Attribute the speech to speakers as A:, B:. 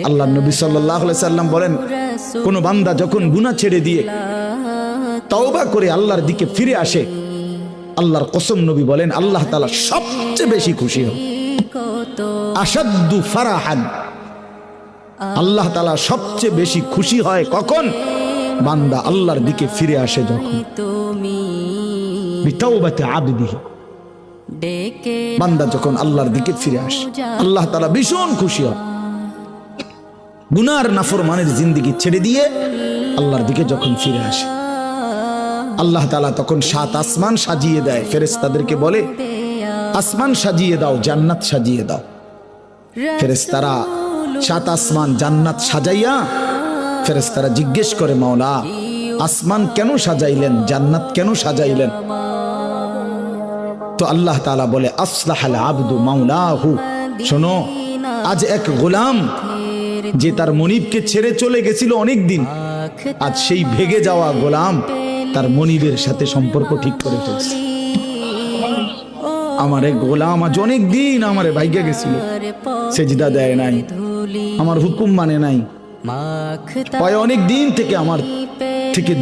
A: আল্লাহ নবী সাল্লাল্লাহু আলাইহি সাল্লাম বলেন, কোন বান্দা যখন গুনাহ ছেড়ে দিয়ে তওবা করে আল্লাহর দিকে ফিরে আসে, আল্লাহর কসম নবী বলেন আল্লাহ তাআলা সবচেয়ে বেশি খুশি হন। আশাদ্দু ফারাহান, আল্লাহ তাআলা সবচেয়ে বেশি খুশি হয় কখন? বান্দা আল্লাহর দিকে ফিরে আসে যখন। বিতাওবাতি আবদিহি, বান্দা যখন আল্লাহর দিকে ফিরে আসে আল্লাহ তাআলা ভীষণ খুশি হয়। গুনার নাফরমানের জিন্দেগি ছেড়ে দিয়ে আল্লাহর দিকে যখন ফিরে আসে, আল্লাহ তাআলা তখন 7 আসমান সাজিয়ে দেয়, ফেরেশতাদেরকে বলে আসমান সাজিয়ে দাও, জান্নাত সাজিয়ে দাও। ফেরেশতারা 7 আসমান জান্নাত সাজাইয়া ফেরেশতারা জিজ্ঞেস করে, মাওলা আসমান কেন সাজাইলেন, জান্নাত কেন সাজাইলেন? তো আল্লাহ তাআলা বলে আসলাহাল আবদু মাওলাহু, শোনো আজ এক গোলাম যে তার মনিবকে ছেড়ে চলে গেছিল অনেক দিন, আজ সেই ভেগে যাওয়া গোলাম তার মনিবের সাথে সম্পর্ক ঠিক করে ফেলছে। আমার এক গোলাম আজ অনেক দিন আমারে ভাইগা গেছিল, সেজদা দেয় নাই, আমার হুকুম মানে নাই, অনেক দিন থেকে আমার থেকে